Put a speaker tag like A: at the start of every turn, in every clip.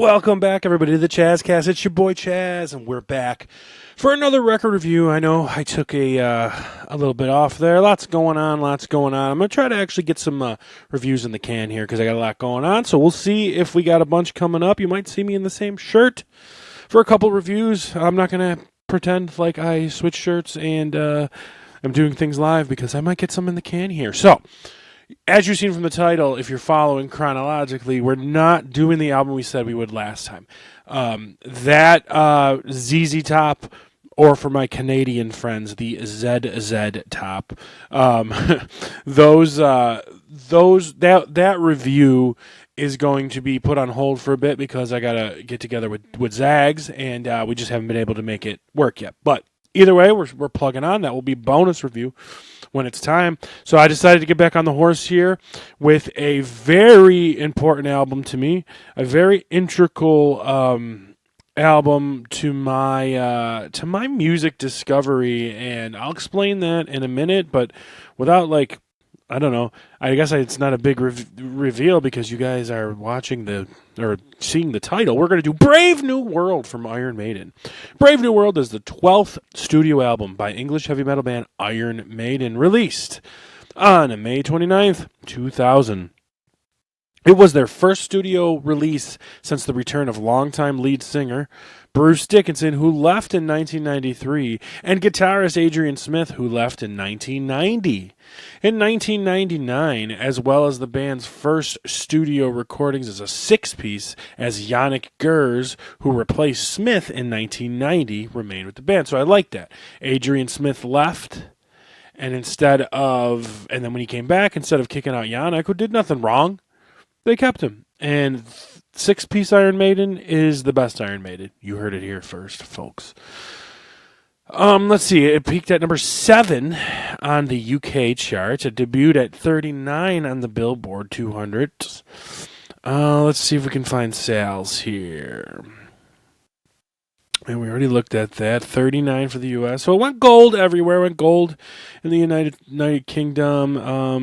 A: Welcome back, everybody, to the Chazz Cast. It's your boy Chazz, and we're back for another record review. I know I took a little bit off there. Lots going on. I'm going to try to actually get some reviews in the can here because I got a lot going on. So we'll see if we got a bunch coming up. You might see me in the same shirt for a couple reviews. I'm not going to pretend like I switch shirts and I'm doing things live because I might get some in the can here. So, as you've seen from the title, if you're following chronologically, we're not doing the album we said we would last time. That ZZ Top, or for my Canadian friends, the ZZ Top, that review is going to be put on hold for a bit because I gotta get together with Zags, and we just haven't been able to make it work yet. But either way, we're plugging on. That will be bonus review when it's time. So I decided to get back on the horse here with a very important album to me, a very integral album to my music discovery, and I'll explain that in a minute. But without I don't know. I guess it's not a big reveal because you guys are watching or seeing the title. We're going to do Brave New World from Iron Maiden. Brave New World is the 12th studio album by English heavy metal band Iron Maiden, released on May 29th, 2000. It was their first studio release since the return of longtime lead singer Bruce Dickinson, who left in 1993, and guitarist Adrian Smith, who left in 1990. In 1999, as well as the band's first studio recordings as a six-piece, as Yannick Gers, who replaced Smith in 1990, remained with the band. So I like that. Adrian Smith left, and then when he came back, instead of kicking out Yannick, who did nothing wrong, they kept him. And six-piece Iron Maiden is the best Iron Maiden. You heard it here first, folks. Let's see. It peaked at number 7 on the UK charts. It debuted at 39 on the Billboard 200. Let's see if we can find sales here. And we already looked at that. 39 for the U.S. So it went gold everywhere. It went gold in the United Kingdom.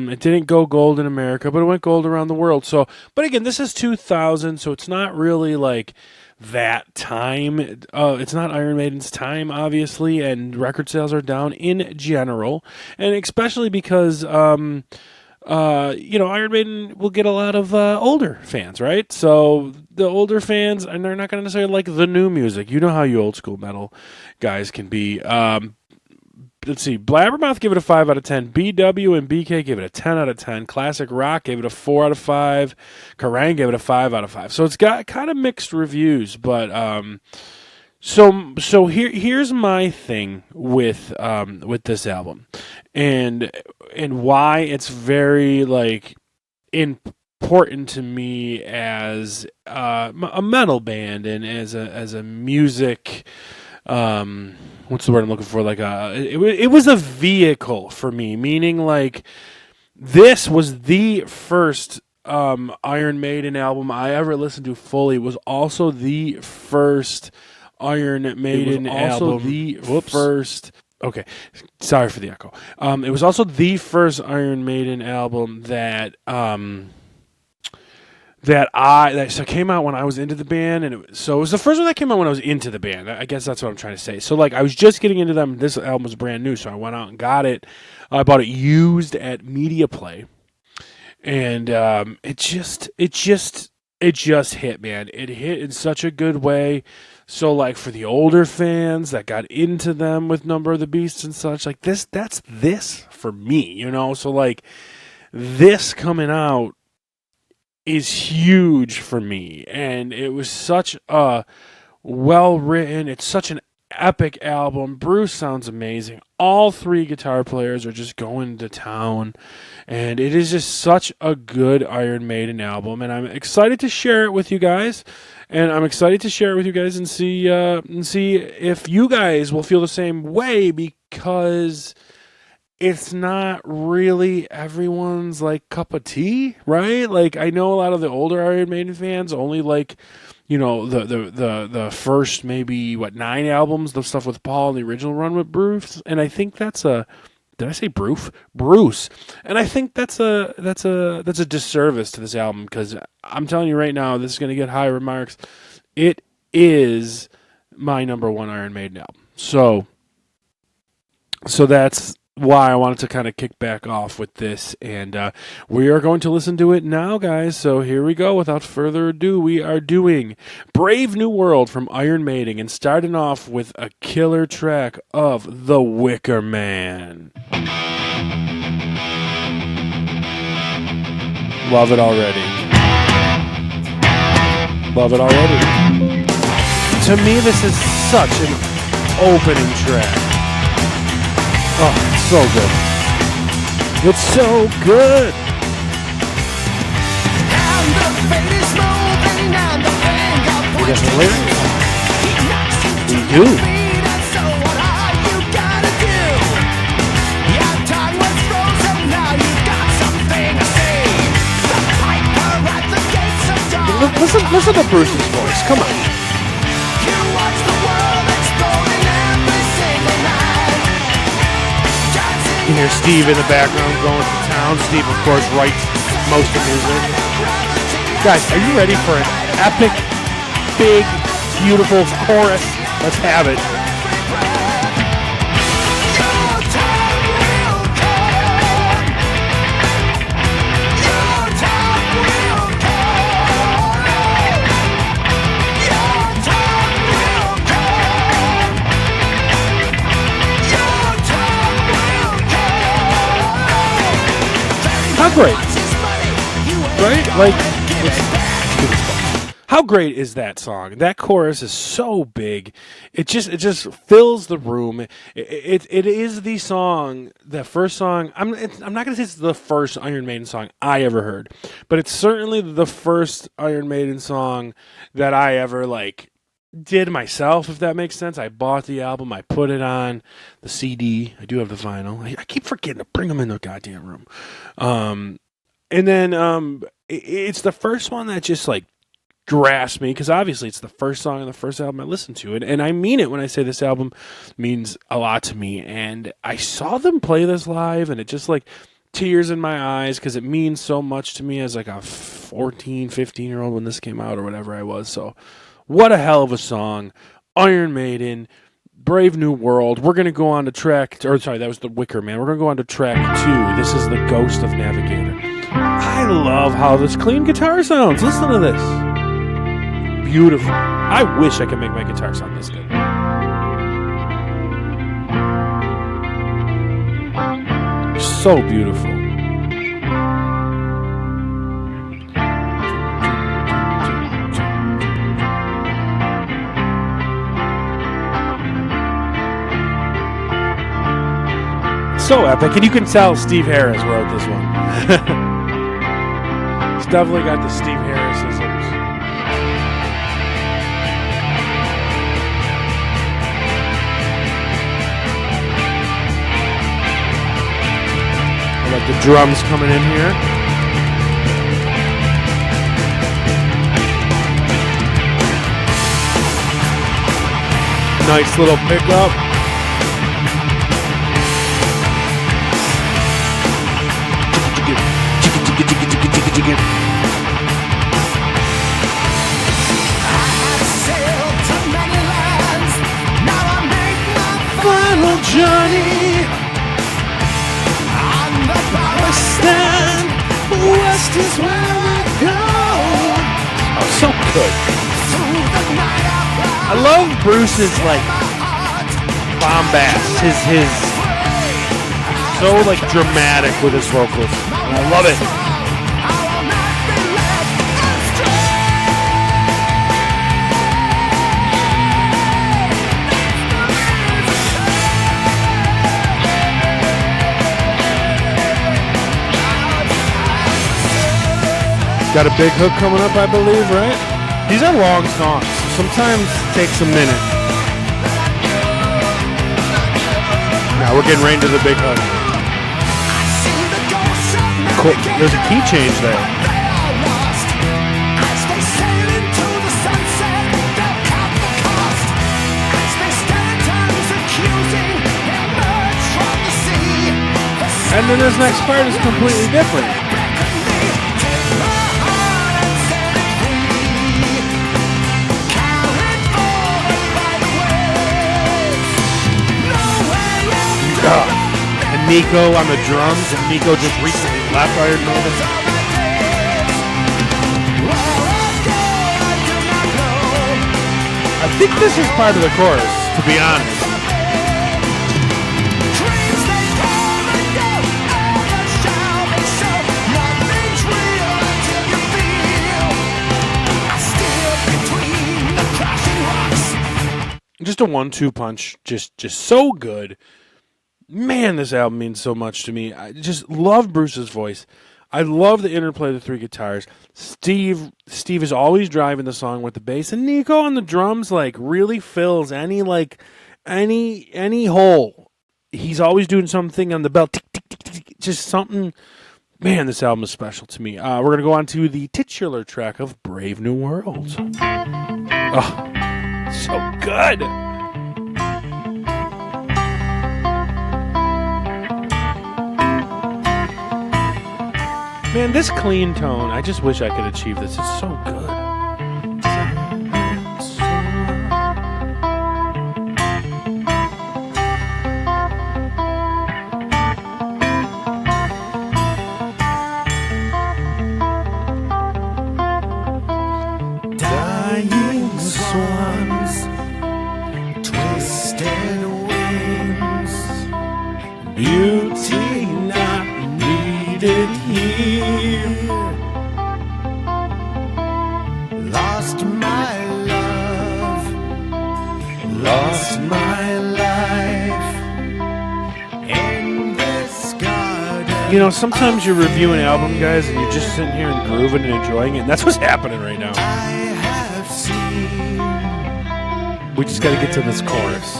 A: It didn't go gold in America, but it went gold around the world. So, but again, this is 2000, so it's not really like that time. It's not Iron Maiden's time, obviously, and record sales are down in general, and especially because Iron Maiden will get a lot of older fans, right? So the older fans, and they're not going to necessarily like the new music. You know how you old school metal guys can be. Let's see. Blabbermouth gave it a 5 out of 10. BW and BK gave it a 10 out of 10. Classic Rock gave it a 4 out of 5. Kerrang gave it a 5 out of 5. So it's got kind of mixed reviews, but So here's my thing with this album, and why it's very important to me as a metal band and as a music. What's the word I'm looking for? It was a vehicle for me, meaning this was the first Iron Maiden album I ever listened to fully. It was also the first Iron Maiden album. Okay, sorry for the echo. It was also the first Iron Maiden album that came out when I was into the band, and it was the first one that came out when I was into the band. I guess that's what I'm trying to say. So I was just getting into them. This album was brand new, so I went out and got it. I bought it used at Media Play, and it just hit, man. It hit in such a good way. So, for the older fans that got into them with Number of the Beast and such, that's this for me, you know? So, this coming out is huge for me. And it was such a well-written, it's such an epic album. Bruce sounds amazing. All 3 guitar players are just going to town. And it is just such a good Iron Maiden album. And I'm excited to share it with you guys. And I'm excited to share it with you guys and see if you guys will feel the same way, because it's not really everyone's cup of tea, right? I know a lot of the older Iron Maiden fans only the first maybe 9 albums, the stuff with Paul and the original run with Bruce, and I think that's a Did I say Bruce? Bruce. And I think that's a disservice to this album, because I'm telling you right now, this is going to get high remarks. it is my number one Iron Maiden album. So that's why I wanted to kind of kick back off with this, and we are going to listen to it now, guys. So here we go. Without further ado, we are doing Brave New World from Iron Maiden, and starting off with a killer track of The Wicker Man. Love it already. Love it already. To me, this is such an opening track. Oh, it's so good. It's so good. We got the lyrics. We do. Listen to Bruce's voice. Come on. You hear Steve in the background going to town. Steve, of course, writes most of the music. Guys, are you ready for an epic, big, beautiful chorus? Let's have it. How great, right? Like, how great is that song? That chorus is so big. It just fills the room. It is the song, the first song. I'm not gonna say it's the first Iron Maiden song I ever heard, but it's certainly the first Iron Maiden song that I ever did myself, if that makes sense. I bought the album, I put it on the CD. I do have the vinyl. I keep forgetting to bring them in the goddamn room. And then it's the first one that just grasped me, because obviously it's the first song on the first album I listened to. And I mean it when I say this album means a lot to me. And I saw them play this live, and it just tears in my eyes, because it means so much to me as a 14, 15-year-old when this came out, or whatever I was. So what a hell of a song. Iron Maiden, Brave New World. We're going to go on to that was The Wicker Man. We're going to go on to track 2. This is The Ghost of Navigator. I love how this clean guitar sounds. Listen to this. Beautiful. I wish I could make my guitar sound this good. So beautiful. So epic, and you can tell Steve Harris wrote this one. It's definitely got the Steve Harrisisms. I like the drums coming in here. Nice little pickup. Final journey on the stand. West is where we go. Oh, so good. I love Bruce's bombast. His so dramatic with his vocals. I love it. Got a big hook coming up, I believe, right? These are long songs. Sometimes it takes a minute. Now we're getting right into the big hook. Cool. There's a key change there. And then this next part is completely different. Nico on the drums, and Nico just recently left Iron Maiden. I think this is part of the chorus, to be honest. Just a 1-2 punch, just so good. Man, this album means so much to me. I just love Bruce's voice. I love the interplay of the three guitars. Steve is always driving the song with the bass, and Nico on the drums like really fills any hole. He's always doing something on the bell, tick, tick, tick, tick, just something. Man, this album is special to me. We're gonna go on to the titular track of Brave New World. Oh. So good. Man, this clean tone, I just wish I could achieve this. It's so good.
B: Dying swans, twisted wings, beauty not needed here. Lost my love, lost my life in this garden.
A: You know, sometimes you're reviewing an album, guys, and you're just sitting here and grooving and enjoying it, and that's what's happening right now. We just got to get to this chorus.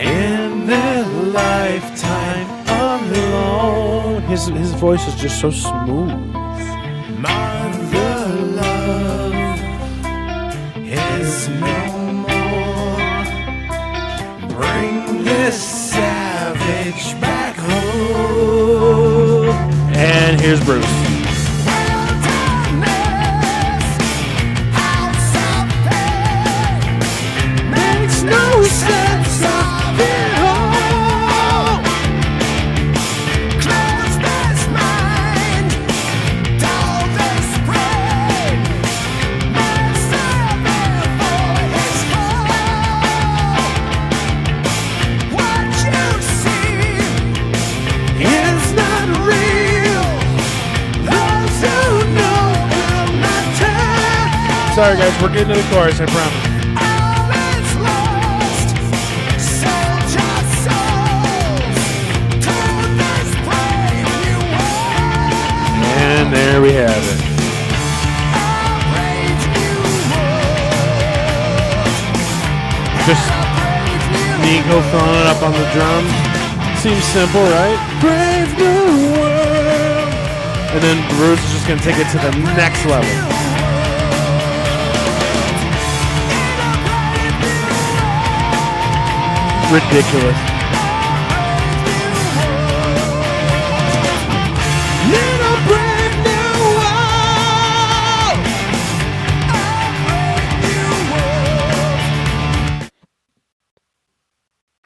B: In their lifetime alone.
A: His voice is just so smooth.
B: Mother love is no more. Bring this savage back home.
A: And here's Bruce.
B: No sense of it all. Close this mind, dull this brain. Myself for his fall. What you see is not real. Those who know will not tell.
A: Sorry, guys, we're getting to the chorus, I promise. And there we have it. Just Nico throwing it up on the drums. Seems simple, right? Brave New World. And then Bruce is just going to take it to the next level. Ridiculous.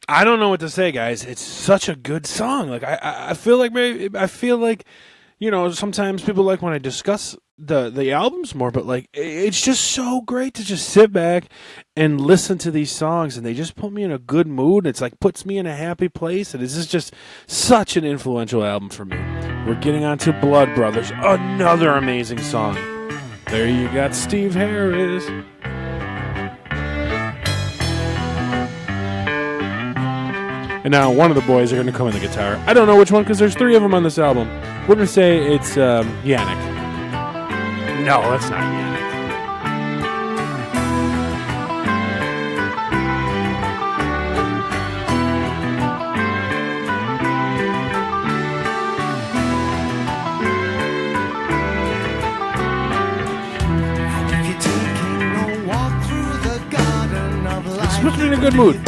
A: I don't know what to say, guys. It's such a good song. Like I feel like you know, sometimes people like when I discuss the albums more, but like it's just so great to just sit back and listen to these songs, and they just put me in a good mood. It's like puts me in a happy place, and this is just such an influential album for me. We're getting on to Blood Brothers, another amazing song. There you got Steve Harris. And now one of the boys are going to come in the guitar. I don't know which one because there's three of them on this album. We're going to say it's Yannick. No, that's not Yannick. This puts me in a good mood.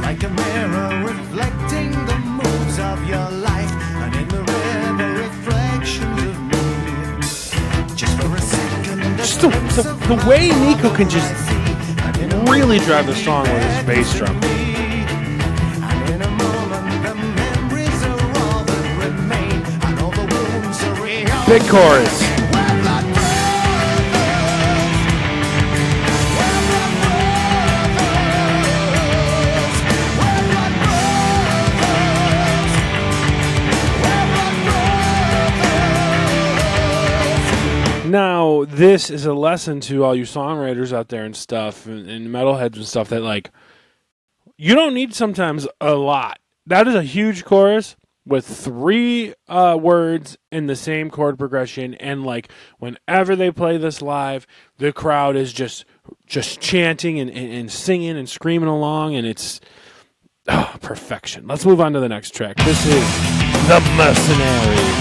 B: Like a mirror reflecting the moves of your life, and in the river reflections of me. Just for a second,
A: just the way Nico can just really drive the song with his bass drum.
B: And in a moment, the memories are all that remain, and all the wounds are real.
A: Big chorus. Now, this is a lesson to all you songwriters out there and stuff, and metalheads and stuff, that, like, you don't need sometimes a lot. That is a huge chorus with 3 words in the same chord progression, and, like, whenever they play this live, the crowd is just chanting and singing and screaming along, and it's perfection. Let's move on to the next track. This is The Mercenary.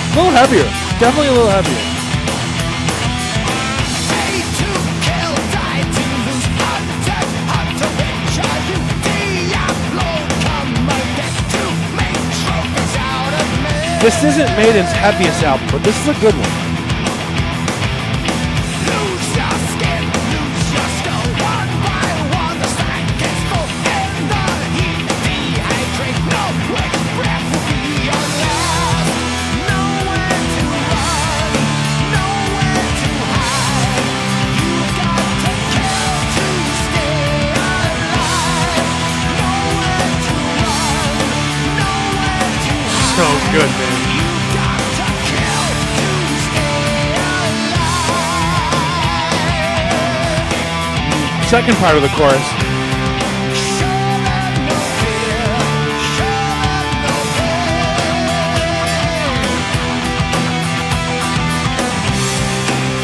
A: A little heavier. Definitely a little heavier. This isn't Maiden's heaviest album, but this is a good one. So good, man. Second part of the chorus.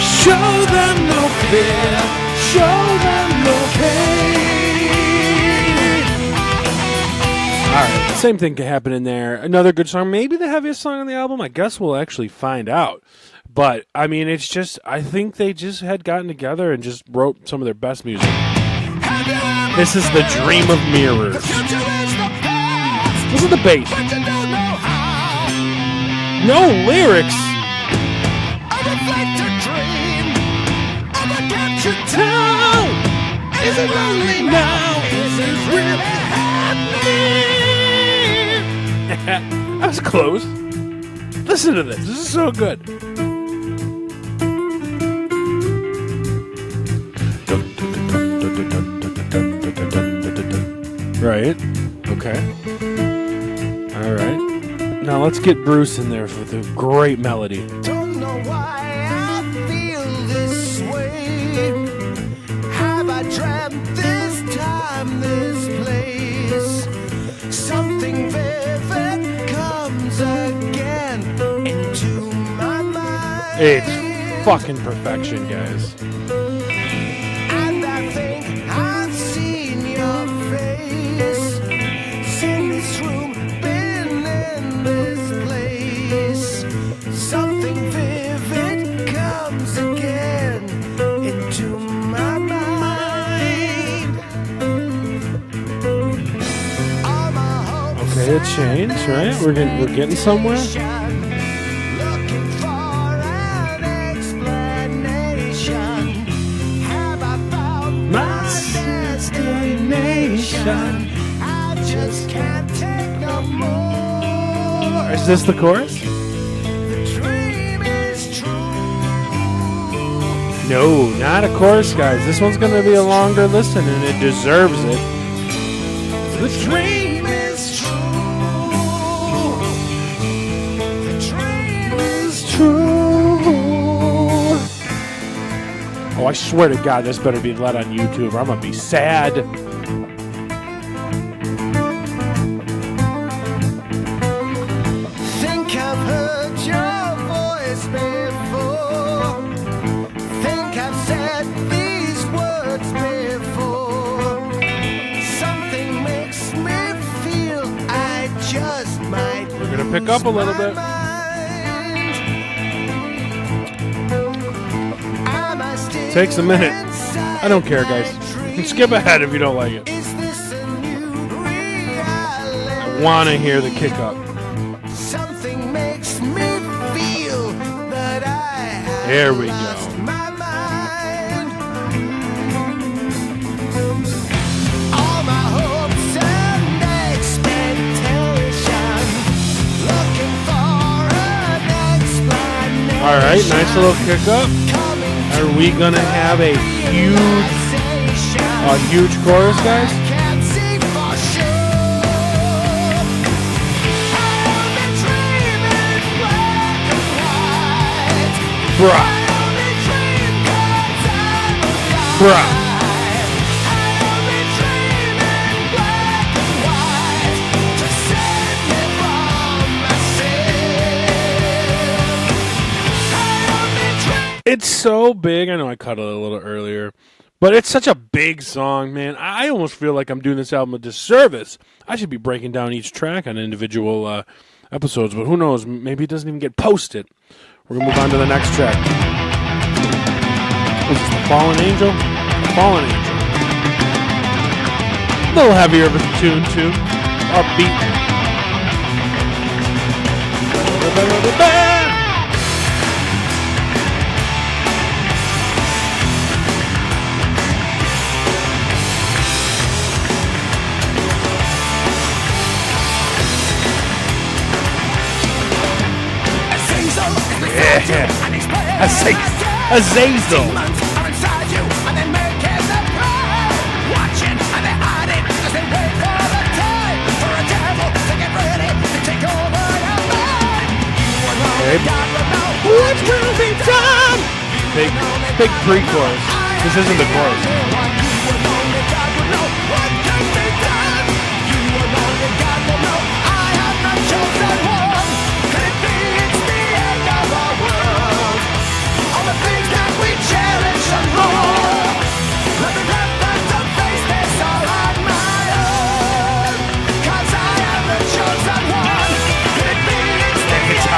A: Show them no fear. Show them no pain. Alright, same thing could happen in there. Another good song, maybe the heaviest song on the album. I guess we'll actually find out. But, I mean, it's just, I think they just had gotten together and just wrote some of their best music. This is The Dream of Mirrors. Listen to the bass. No lyrics. Is it lonely now? Is it really happening? That was close. Listen to this. This is so good. Right. Okay. All right. Now let's get Bruce in there for the great melody.
B: Don't know why I feel this way. Have I dreamt this time, this place? Something vivid comes again into my mind.
A: It's fucking perfection, guys.
B: And I think I've seen your face. Seen this room, been in this place. Something vivid comes again into my mind. All my hopes
A: Okay, it changed, right? We're getting somewhere.
B: looking for an explanation. Have I found my destination? I just can't take no more.
A: Is this the chorus?
B: The dream is true.
A: No, not a chorus, guys. This one's going to be a longer listen, and it deserves it.
B: The dream is true. The dream is
A: True. Oh, I swear to God, this better be let on YouTube, or I'm going to be sad.
B: Think I've heard your voice before. Think I've said these words before. Something makes me feel I just might.
A: We're going to pick up a little bit. Takes a minute. I don't care, guys. You can skip ahead if you don't like it.
B: Is this a new reality?
A: I want to hear the kick up.
B: Something makes me feel that I have
A: There we
B: lost
A: go.
B: my mind.
A: All right, nice little kick up. Are we gonna have a huge chorus, guys? Bruh. Bruh. It's so big. I know I cut it a little earlier, but it's such a big song, man. I almost feel like I'm doing this album a disservice. I should be breaking down each track on individual episodes, but who knows? Maybe it doesn't even get posted. We're going to move on to the next track. Is this The Fallen Angel? The Fallen Angel. A little heavier of a tune, too. Upbeat. Azazel. What will be done? Big pre-chorus. This isn't the chorus.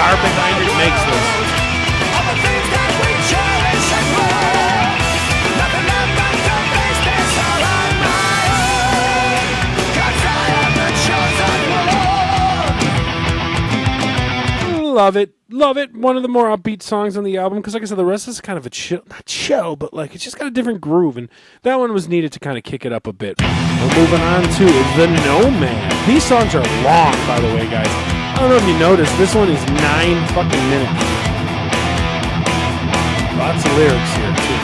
A: Behind it makes this. Love it. One of the more upbeat songs on the album, because like I said, the rest is kind of a chill, not chill, but like it's just got a different groove, and that one was needed to kind of kick it up a bit. We're moving on to the Nomad. These songs are long, by the way, guys. I don't know if you noticed, this one is 9 fucking minutes. Lots of lyrics here, too.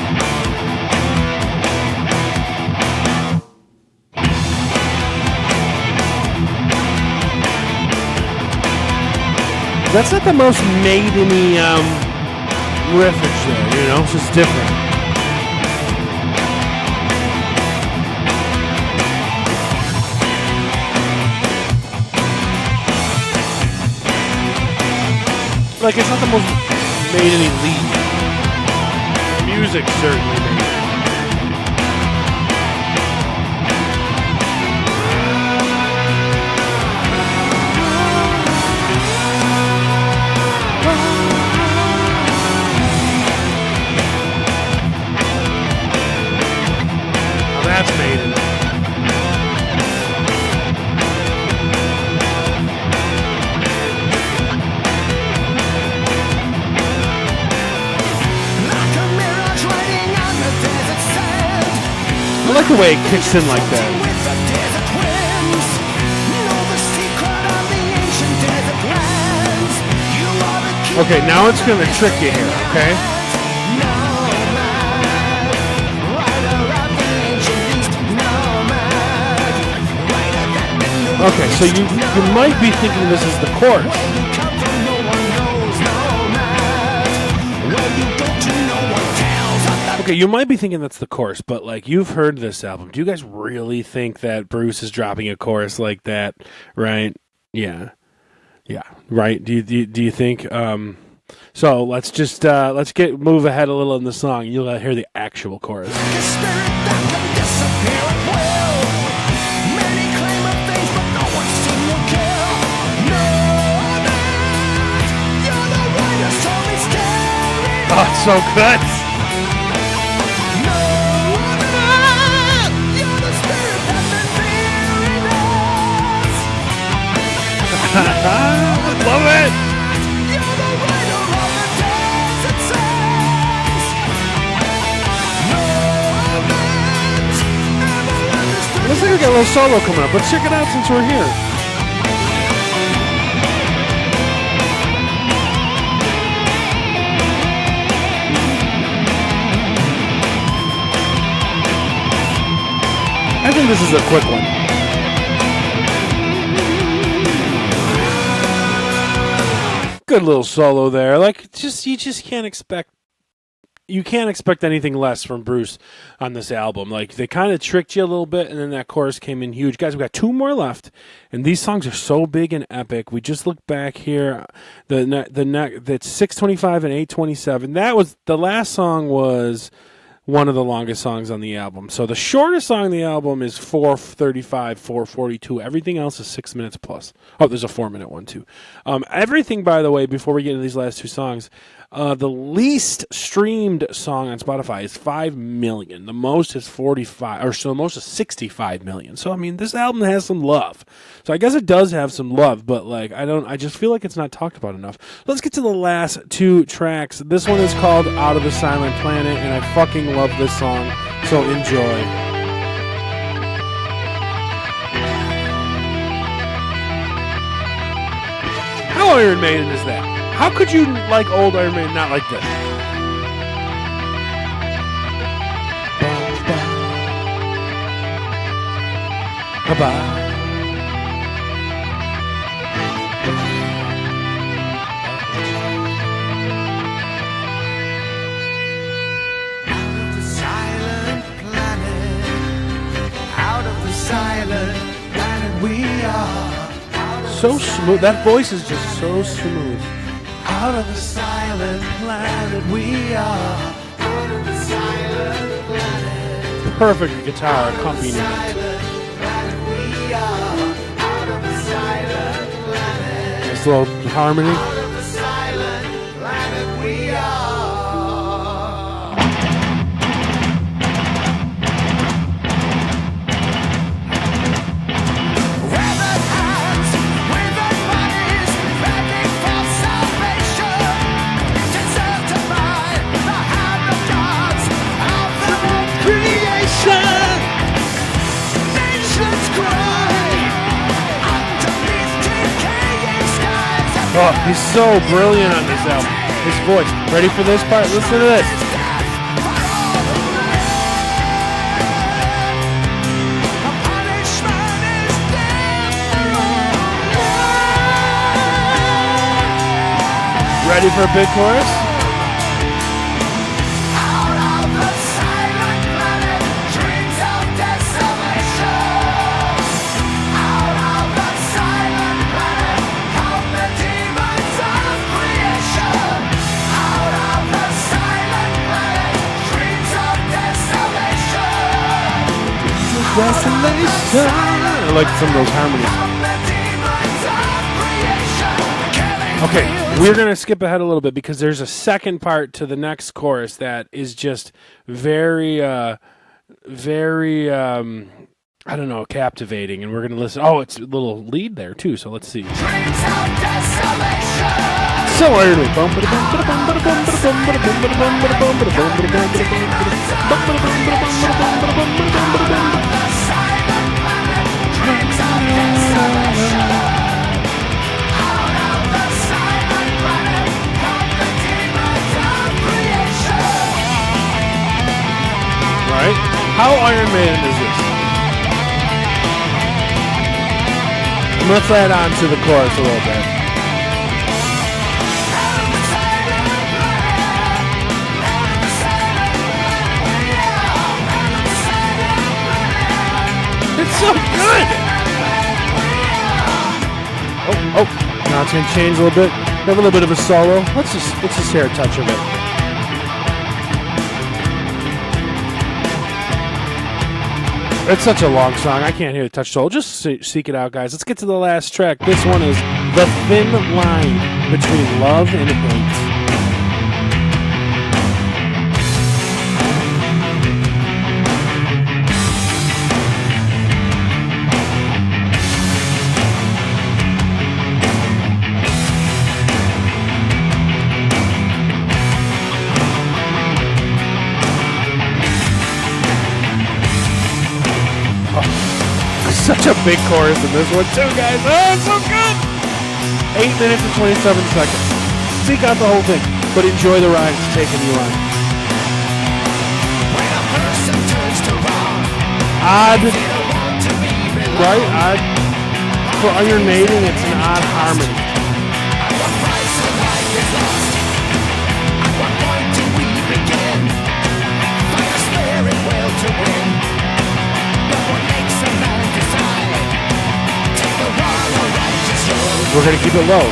A: That's not the most maiden-y riffage there, you know? It's just different. Like, it's not the most maiden-y lead. Music certainly made it. Now that's Maiden. I like the way it kicks in like that. Okay, now it's going to trick you here, okay? Okay, so you might be thinking this is the chorus. Okay, you might be thinking that's the chorus, but like you've heard this album. Do you guys really think that Bruce is dropping a chorus like that? Right? Yeah, right. Do you think? So let's just move ahead a little in the song. You'll hear the actual chorus. Oh, it's so good. Love it! Looks like we got a little solo coming up. Let's check it out since we're here. think this is a quick one. Good little solo there. Like, you just can't expect. You can't expect anything less from Bruce on this album. Like, they kind of tricked you a little bit, and then that chorus came in huge. Guys, we got 2 more left, and these songs are so big and epic. We just look back here. That's 625 and 827. That was the last song was one of the longest songs on the album. So the shortest song on the album is 4:35, 4:42. Everything else is 6 minutes plus. Oh, there's a 4-minute one too. Everything, by the way, before we get into these last 2 songs, the least streamed song on Spotify is 5 million. The most is 45, or so the most is 65 million. So I mean, this album has some love. So I guess it does have some love, but like I just feel like it's not talked about enough. Let's get to the last 2 tracks. This one is called Out of the Silent Planet, and I fucking love this song. So enjoy. How Iron Maiden is that? How could you like old Iron Maiden not like this? Bye-bye.
B: Silent planet we are.
A: So smooth. That voice is just so smooth.
B: Out of the silent planet we are. Out of the silent planet.
A: Perfect guitar accompaniment.
B: Silent planet we are. Out of the silent planet.
A: Nice little harmony.
B: Out of the silent planet we are.
A: Oh, he's so brilliant on this album. His voice. Ready for this part? Listen to this. Ready for a big chorus? Desolation. I like some of those harmonies. Okay, we're going to skip ahead a little bit because there's a second part to the next chorus that is just very, I don't know, captivating. And we're going to listen. Oh, it's a little lead there too, so let's see. So Iron Maiden. Right? How Iron Maiden is this? Let's add on to the chorus a little bit. It's so good! Oh, now it's gonna change a little bit. Have a little bit of a solo. Let's just hear a touch of it. It's such a long song. I can't hear the touch solo. Just seek it out, guys. Let's get to the last track. This one is The Thin Line Between Love and Hate. Such a big chorus in this one too, guys. Oh, it's so good! 8 minutes and 27 seconds. Seek out the whole thing, but enjoy the ride it's taking you on. Odd Right? For Iron Maiden, it's an odd harmony. We're going to keep it low.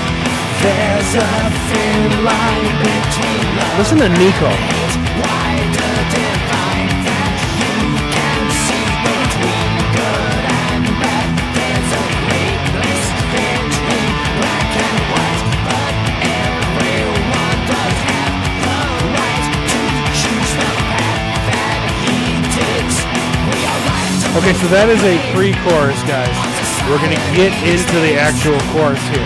B: There's a thin line between love.
A: Listen to Nico.
B: Why the divide that you can see between good and bad? There's a great bliss between black and white, but everyone does have the right to choose the path that he takes. We are right to
A: Okay, so that is a pre-chorus, guys. We're going to get into the actual chorus here.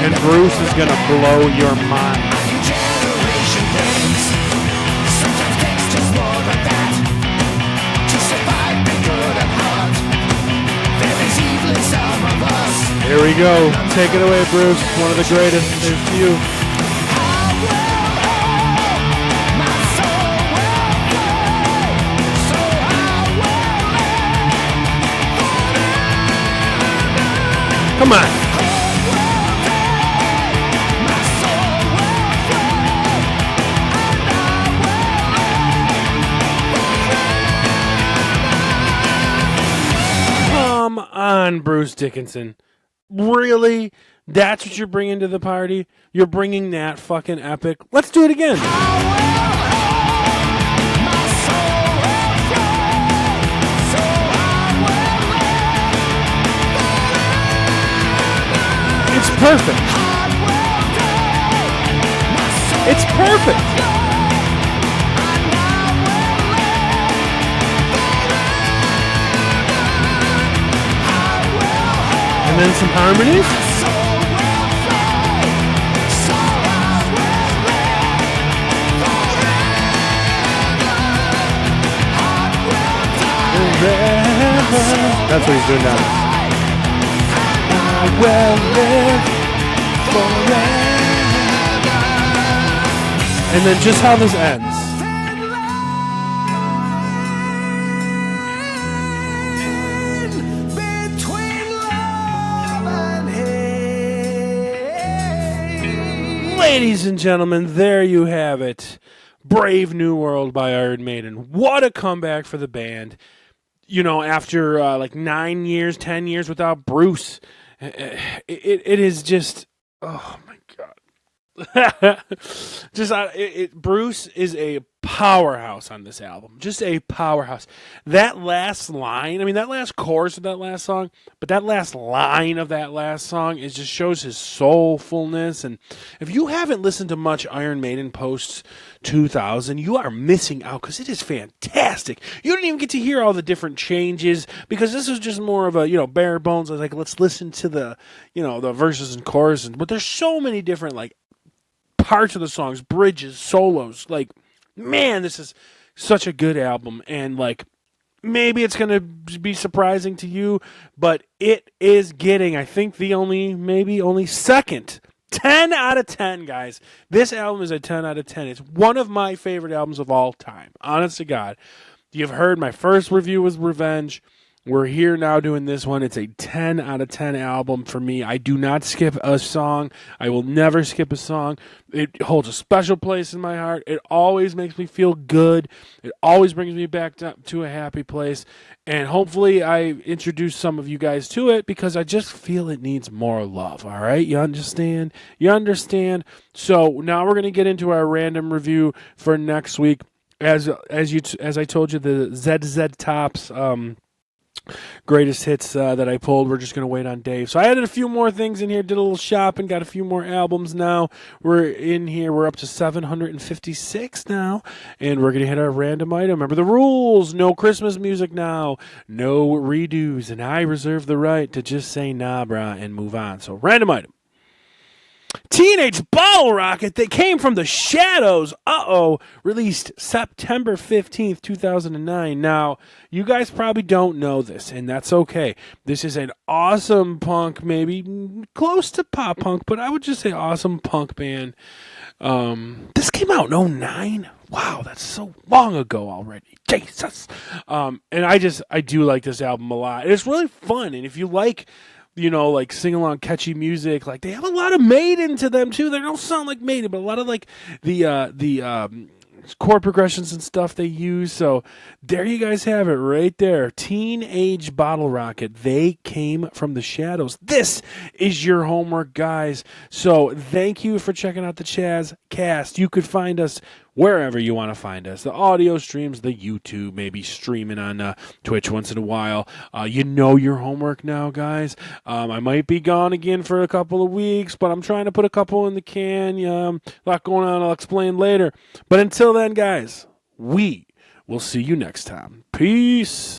A: And Bruce is going to blow your mind.
B: generation brings. Sometimes takes just more than that to survive, be good at heart. There is evil in some of us.
A: Here we go. Take it away, Bruce. One of the greatest. There's you.
B: My soul will flow, so I will
A: Come on. Come on, Bruce Dickinson. Really? That's what you're bringing to the party? You're bringing that fucking epic? Let's do it again. It's perfect. It's perfect. And then some harmonies. That's what he's doing now. I will live forever. And then just how this ends. Ladies and gentlemen, there you have it. Brave New World by Iron Maiden. What a comeback for the band. You know, after like 9 years, 10 years without Bruce. It is just, oh my God. Bruce is a powerhouse on this album. Just a powerhouse. That last line, I mean, that last chorus of that last song, but that last line of that last song is just shows his soulfulness. And if you haven't listened to much Iron Maiden post 2000, you are missing out because it is fantastic. You didn't even get to hear all the different changes because this is just more of a, you know, bare bones. I was like, let's listen to the, you know, the verses and choruses. But there's so many different, like, parts of the songs, bridges, solos. Like, man, this is such a good album. And, like, maybe it's going to be surprising to you, but it is getting, I think, only second. 10 out of 10, guys. This album is a 10 out of 10. It's one of my favorite albums of all time. Honest to God. You've heard my first review was Revenge. We're here now doing this one. It's a 10 out of 10 album for me. I do not skip a song. I will never skip a song. It holds a special place in my heart. It always makes me feel good. It always brings me back to a happy place. And hopefully I introduce some of you guys to it because I just feel it needs more love. All right? You understand? You understand? So now we're going to get into our random review for next week. As I told you, the ZZ Tops greatest hits that I pulled. We're just going to wait on Dave. So I added a few more things in here, did a little shopping, got a few more albums now. We're in here. We're up to 756 now, and we're going to hit our random item. Remember the rules. No Christmas music now. No redos, and I reserve the right to just say nah, brah, and move on. So random item. Teenage Bottle Rocket that came from the shadows. Released September 15th, 2009. Now, you guys probably don't know this, and that's okay. This is an awesome punk, maybe close to pop punk, but I would just say awesome punk band. This came out in 2009. Wow, that's so long ago already. Jesus. And I do like this album a lot. It's really fun. And if you like, like sing along catchy music, like they have a lot of Maiden to them too. They don't sound like Maiden, but a lot of like the chord progressions and stuff they use. So there you guys have it right there. Teenage Bottle Rocket. They came from the shadows. This is your homework, guys. So thank you for checking out the Chazz Cast. You could find us wherever you want to find us. The audio streams, the YouTube, maybe streaming on Twitch once in a while. You know your homework now, guys. I might be gone again for a couple of weeks, but I'm trying to put a couple in the can. A lot going on. I'll explain later. But until then, guys, we will see you next time. Peace.